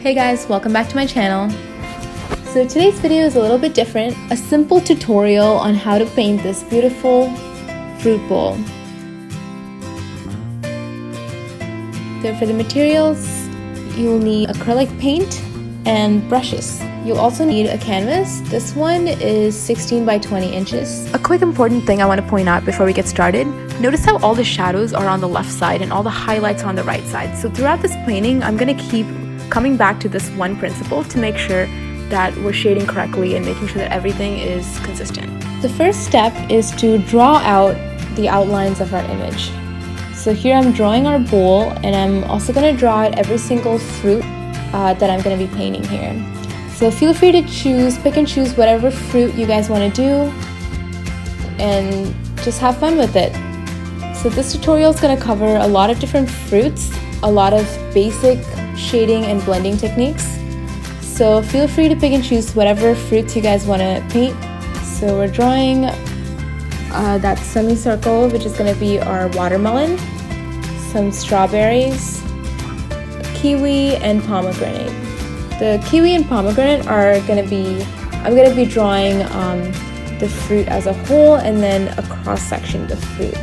Hey guys, welcome back to my channel. So today's video is a little bit different, a simple tutorial on how to paint this beautiful fruit bowl. So for the materials, you'll need acrylic paint and brushes. You'll also need a canvas. This one is 16 by 20 inches. A quick important thing I want to point out before we get started. Notice how all the shadows are on the left side and all the highlights are on the right side. So throughout this painting, I'm going to keep coming back to this one principle to make sure that we're shading correctly and making sure that everything is consistent. The first step is to draw out the outlines of our image. So here I'm drawing our bowl, and I'm also going to draw out every single fruit that I'm going to be painting here. So feel free to pick and choose whatever fruit you guys want to do and just have fun with it. So this tutorial is going to cover a lot of different fruits, a lot of basic shading and blending techniques. So feel free to pick and choose whatever fruits you guys want to paint. So we're drawing that semicircle, which is going to be our watermelon, some strawberries, kiwi, and pomegranate. The kiwi and pomegranate are going to be, I'm going to be drawing the fruit as a whole and then a cross section of the fruit.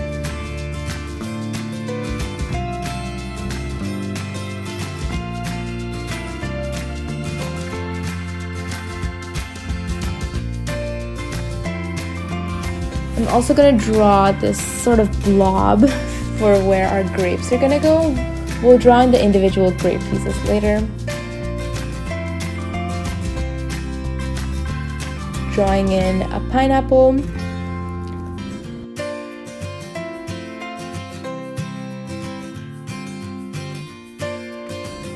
I'm also going to draw this sort of blob for where our grapes are going to go. We'll draw in the individual grape pieces later. Drawing in a pineapple.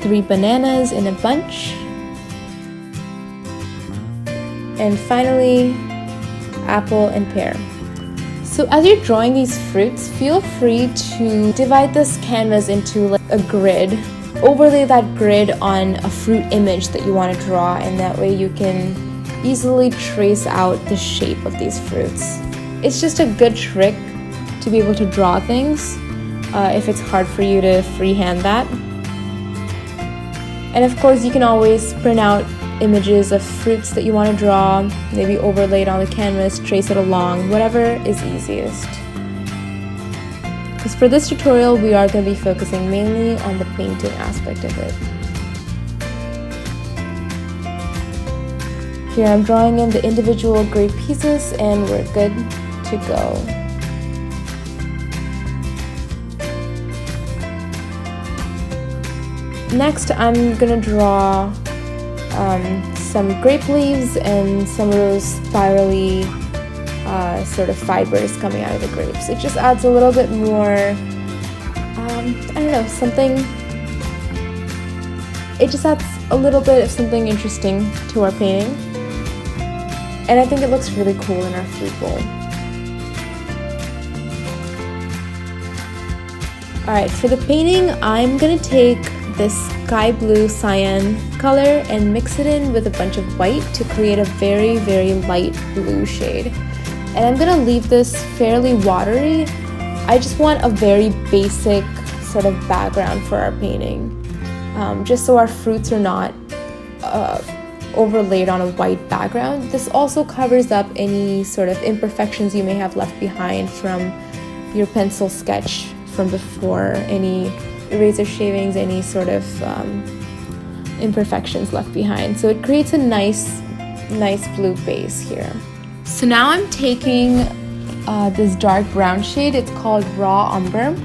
Three bananas in a bunch. And finally, apple and pear. So as you're drawing these fruits, feel free to divide this canvas into like a grid. Overlay that grid on a fruit image that you want to draw, and that way you can easily trace out the shape of these fruits. It's just a good trick to be able to draw things if it's hard for you to freehand that. And of course, you can always print out images of fruits that you want to draw, maybe overlay it on the canvas, trace it along, whatever is easiest. Because for this tutorial, we are going to be focusing mainly on the painting aspect of it. Here I'm drawing in the individual grape pieces and we're good to go. Next, I'm going to draw some grape leaves and some of those spirally sort of fibers coming out of the grapes. It just adds a little bit more, I don't know, something. It just adds a little bit of something interesting to our painting. And I think it looks really cool in our fruit bowl. Alright, for the painting, I'm going to take this sky blue cyan color and mix it in with a bunch of white to create a very, very light blue shade. And I'm going to leave this fairly watery. I just want a very basic sort of background for our painting. Just so our fruits are not overlaid on a white background. This also covers up any sort of imperfections you may have left behind from your pencil sketch from before, any eraser shavings, any sort of imperfections left behind. So it creates a nice blue base here. So now I'm taking this dark brown shade. It's called Raw Umber.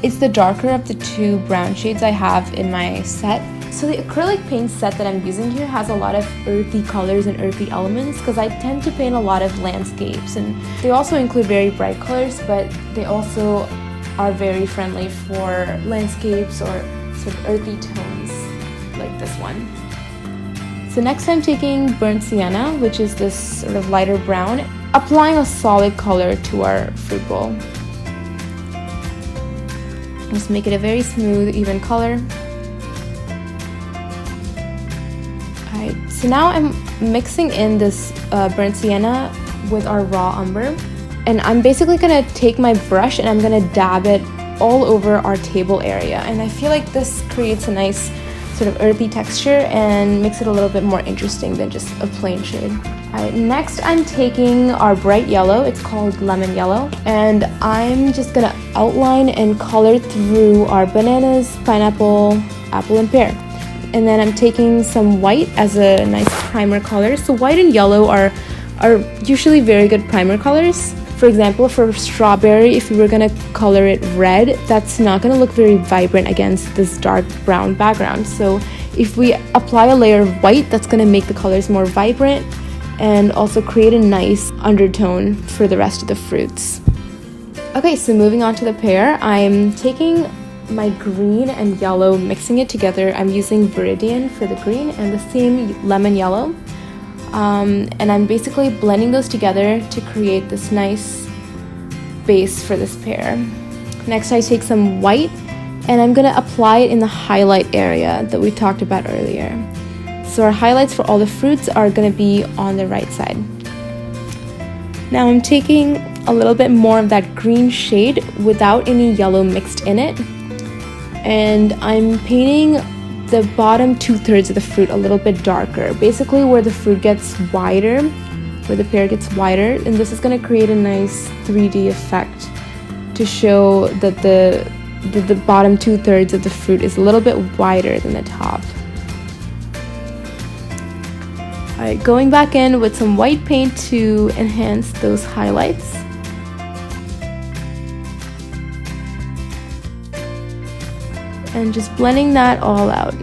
It's the darker of the two brown shades I have in my set. So the acrylic paint set that I'm using here has a lot of earthy colors and earthy elements because I tend to paint a lot of landscapes, and they also include very bright colors, but they also are very friendly for landscapes or sort of earthy tones like this one. So next I'm taking burnt sienna, which is this sort of lighter brown, applying a solid color to our fruit bowl. Just make it a very smooth, even color. Alright, so now I'm mixing in this burnt sienna with our raw umber. And I'm basically going to take my brush and I'm going to dab it all over our table area. And I feel like this creates a nice sort of earthy texture and makes it a little bit more interesting than just a plain shade. Alright, next I'm taking our bright yellow, it's called lemon yellow, and I'm just gonna outline and color through our bananas, pineapple, apple, and pear. And then I'm taking some white as a nice primer color. So white and yellow are usually very good primer colors. For example, for strawberry, if we were gonna color it red, that's not gonna look very vibrant against this dark brown background. So if we apply a layer of white, that's gonna make the colors more vibrant and also create a nice undertone for the rest of the fruits. Okay, so moving on to the pear, I'm taking my green and yellow, mixing it together. I'm using Viridian for the green and the same lemon yellow. And I'm basically blending those together to create this nice base for this pear. Next, I take some white and I'm gonna apply it in the highlight area that we talked about earlier. So our highlights for all the fruits are gonna be on the right side. Now I'm taking a little bit more of that green shade without any yellow mixed in it. And I'm painting the bottom 2/3 of the fruit a little bit darker, basically where the fruit gets wider, where the pear gets wider, and this is going to create a nice 3D effect to show that the bottom 2/3 of the fruit is a little bit wider than the top. Alright, going back in with some white paint to enhance those highlights. And just blending that all out.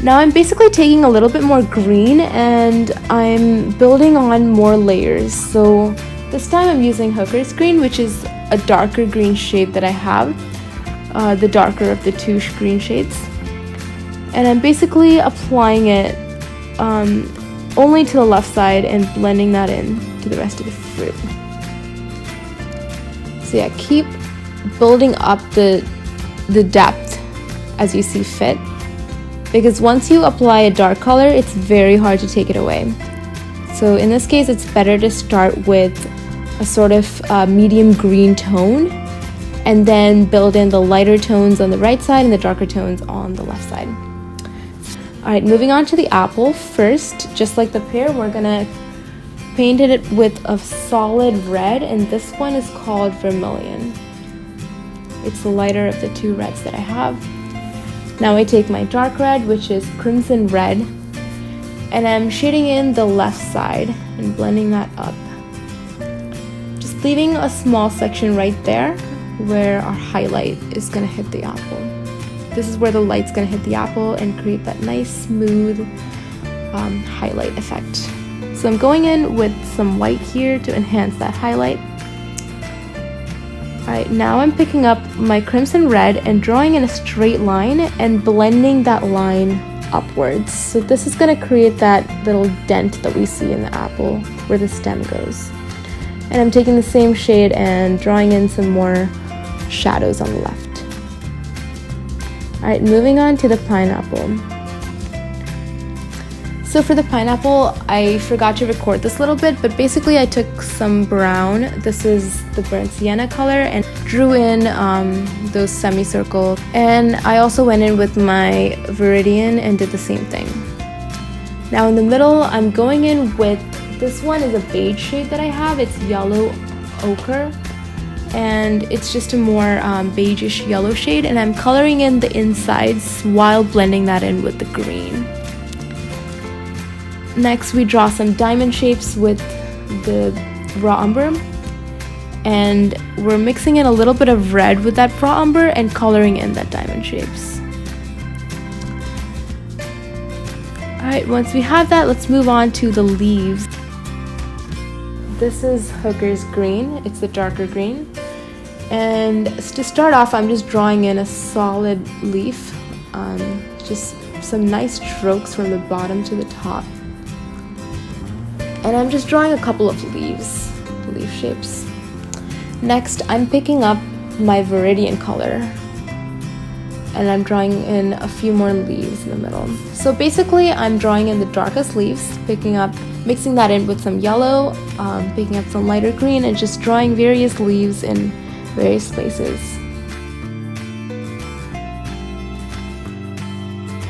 Now I'm basically taking a little bit more green and I'm building on more layers. So this time I'm using Ochre's green, which is a darker green shade that I have, the darker of the two green shades. And I'm basically applying it only to the left side and blending that in to the rest of the fruit. So yeah, keep building up the depth as you see fit, because once you apply a dark color, it's very hard to take it away. So in this case, it's better to start with a sort of medium green tone and then build in the lighter tones on the right side and the darker tones on the left side. Alright, moving on to the apple. First, just like the pear, we're gonna paint it with a solid red, and this one is called Vermillion. It's the lighter of the two reds that I have. Now I take my dark red, which is crimson red, and I'm shading in the left side and blending that up. Just leaving a small section right there where our highlight is gonna hit the apple. This is where the light's gonna hit the apple and create that nice smooth highlight effect. So I'm going in with some white here to enhance that highlight. Alright, now I'm picking up my crimson red and drawing in a straight line and blending that line upwards. So this is going to create that little dent that we see in the apple where the stem goes. And I'm taking the same shade and drawing in some more shadows on the left. Alright, moving on to the pineapple. So for the pineapple, I forgot to record this a little bit, but basically I took some brown, this is the burnt sienna color, and drew in those semicircle. And I also went in with my Viridian and did the same thing. Now in the middle, I'm going in with, this one is a beige shade that I have, it's yellow ochre. And it's just a more beigeish yellow shade, and I'm coloring in the insides while blending that in with the green. Next, we draw some diamond shapes with the raw umber, and we're mixing in a little bit of red with that raw umber and coloring in that diamond shapes. Alright, once we have that, let's move on to the leaves. This is Ochre's green, it's the darker green. And to start off, I'm just drawing in a solid leaf, just some nice strokes from the bottom to the top. And I'm just drawing a couple of leaf shapes. Next, I'm picking up my Viridian color, and I'm drawing in a few more leaves in the middle. So basically, I'm drawing in the darkest leaves, mixing that in with some yellow, picking up some lighter green, and just drawing various leaves in various places.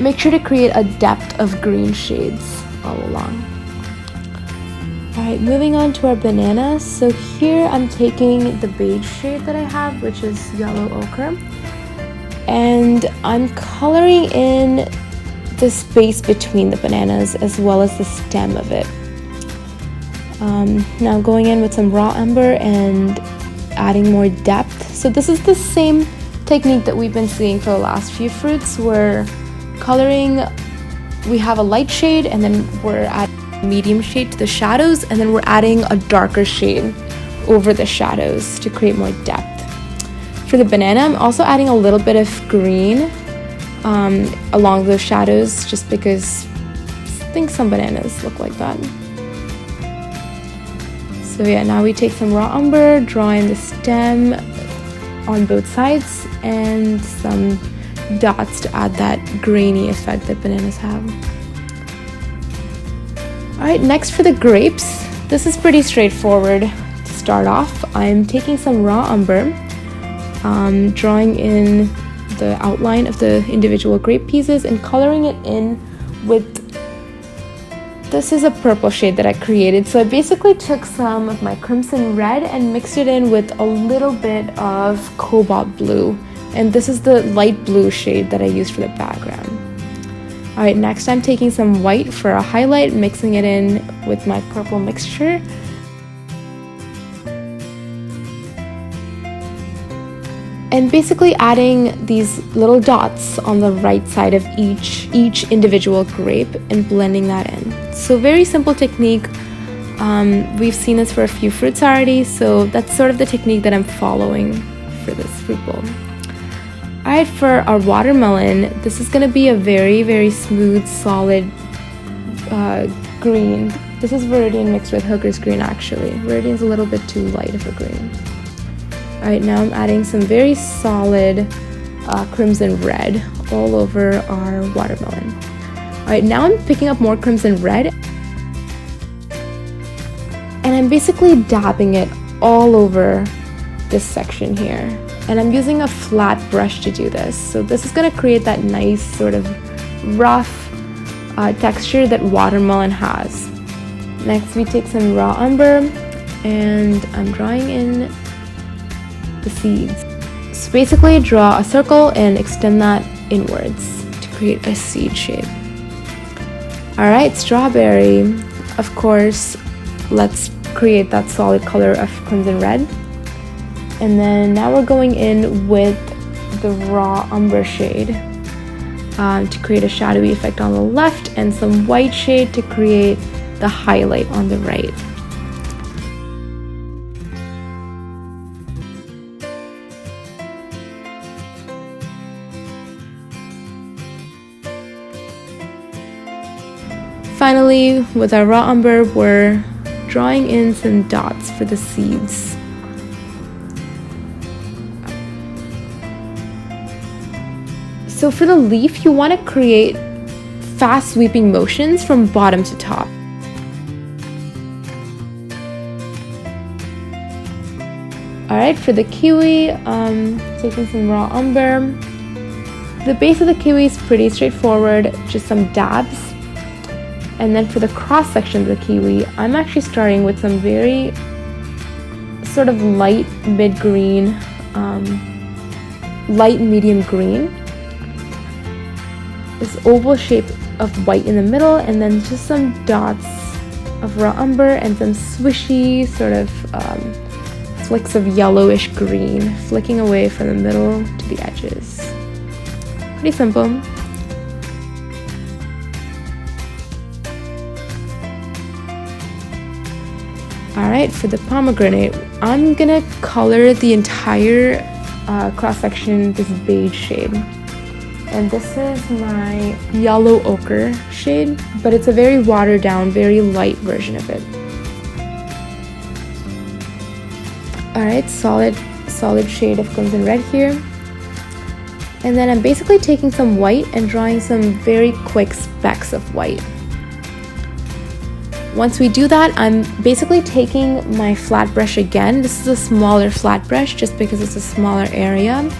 make sure to create a depth of green shades all along. Alright, moving on to our banana. So here I'm taking the beige shade that I have, which is yellow ochre, and I'm coloring in the space between the bananas as well as the stem of it. Now I'm going in with some raw umber and adding more depth. So this is the same technique that we've been seeing for the last few fruits. We're coloring, we have a light shade and then we're adding medium shade to the shadows, and then we're adding a darker shade over the shadows to create more depth. For the banana, I'm also adding a little bit of green along those shadows, just because I think some bananas look like that. So yeah, now we take some raw umber, draw in the stem on both sides, and some dots to add that grainy effect that bananas have. Alright, next for the grapes, this is pretty straightforward to start off. I'm taking some raw umber, drawing in the outline of the individual grape pieces and coloring it in with, this is a purple shade that I created. So I basically took some of my crimson red and mixed it in with a little bit of cobalt blue. And this is the light blue shade that I used for the background. Alright, next I'm taking some white for a highlight, mixing it in with my purple mixture. And basically adding these little dots on the right side of each individual grape and blending that in. So very simple technique. We've seen this for a few fruits already, so that's sort of the technique that I'm following for this fruit bowl. Alright, for our watermelon, this is going to be a very, very smooth, solid green. This is Viridian mixed with Hooker's green actually. Viridian's a little bit too light of a green. Alright, now I'm adding some very solid crimson red all over our watermelon. Alright, now I'm picking up more crimson red, and I'm basically dabbing it all over this section here. And I'm using a flat brush to do this. So this is going to create that nice sort of rough texture that watermelon has. Next we take some raw umber and I'm drawing in the seeds. So basically draw a circle and extend that inwards to create a seed shape. Alright, strawberry. Of course, let's create that solid color of crimson red. And then now we're going in with the raw umber shade to create a shadowy effect on the left, and some white shade to create the highlight on the right. Finally, with our raw umber, we're drawing in some dots for the seeds. So for the leaf, you want to create fast sweeping motions from bottom to top. Alright, for the kiwi, taking some raw umber. The base of the kiwi is pretty straightforward, just some dabs. And then for the cross section of the kiwi, I'm actually starting with some very sort of light mid-green, light medium green. This oval shape of white in the middle, and then just some dots of raw umber and some swishy sort of flicks of yellowish green flicking away from the middle to the edges. Pretty simple. Alright, for the pomegranate, I'm gonna color the entire cross-section this beige shade. And this is my yellow ochre shade, but it's a very watered down, very light version of it. Alright, solid shade of crimson red here. And then I'm basically taking some white and drawing some very quick specks of white. Once we do that, I'm basically taking my flat brush again. This is a smaller flat brush just because it's a smaller area.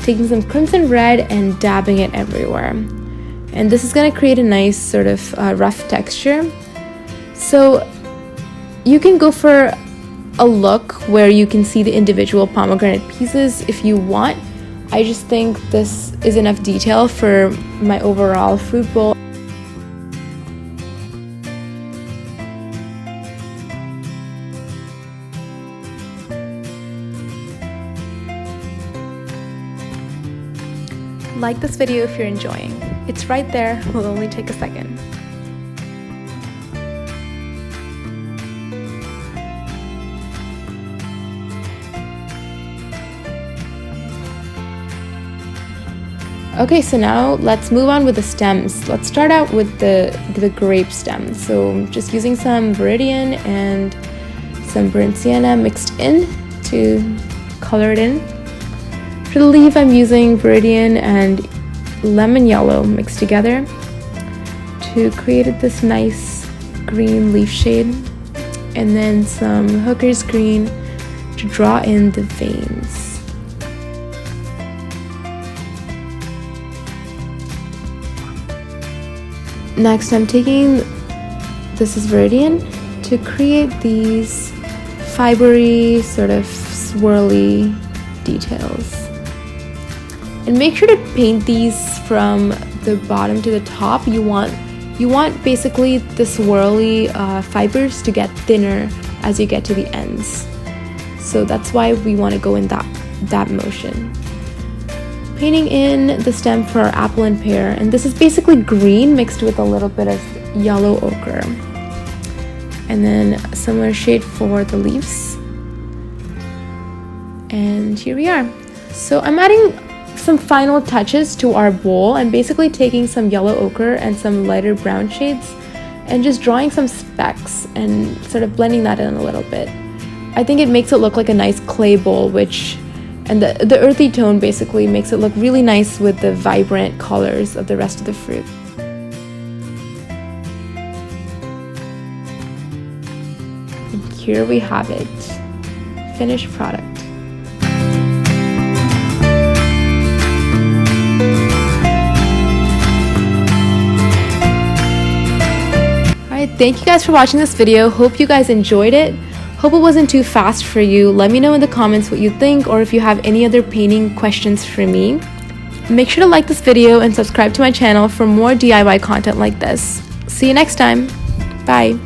Taking some crimson red and dabbing it everywhere. and this is going to create a nice sort of rough texture. So you can go for a look where you can see the individual pomegranate pieces if you want. I just think this is enough detail for my overall fruit bowl. Like this video if you're enjoying. It's right there, it will only take a second. Okay, so now let's move on with the stems. Let's start out with the grape stem. So just using some Viridian and some burnt sienna mixed in to color it in. For the leaf, I'm using Viridian and lemon yellow mixed together to create this nice green leaf shade, and then some hooker's green to draw in the veins. Next, I'm taking, this is Viridian, to create these fibery, sort of swirly details. And make sure to paint these from the bottom to the top. You want basically the swirly fibers to get thinner as you get to the ends. So that's why we want to go in that motion. Painting in the stem for our apple and pear, and this is basically green mixed with a little bit of yellow ochre. And then a similar shade for the leaves. And here we are. So I'm adding some final touches to our bowl. I'm basically taking some yellow ochre and some lighter brown shades and just drawing some specks and sort of blending that in a little bit. I think it makes it look like a nice clay bowl, and the earthy tone basically makes it look really nice with the vibrant colors of the rest of the fruit. And here we have it, finished product. Alright, thank you guys for watching this video. Hope you guys enjoyed it. Hope it wasn't too fast for you. Let me know in the comments what you think, or if you have any other painting questions for me. Make sure to like this video and subscribe to my channel for more DIY content like this. See you next time. Bye.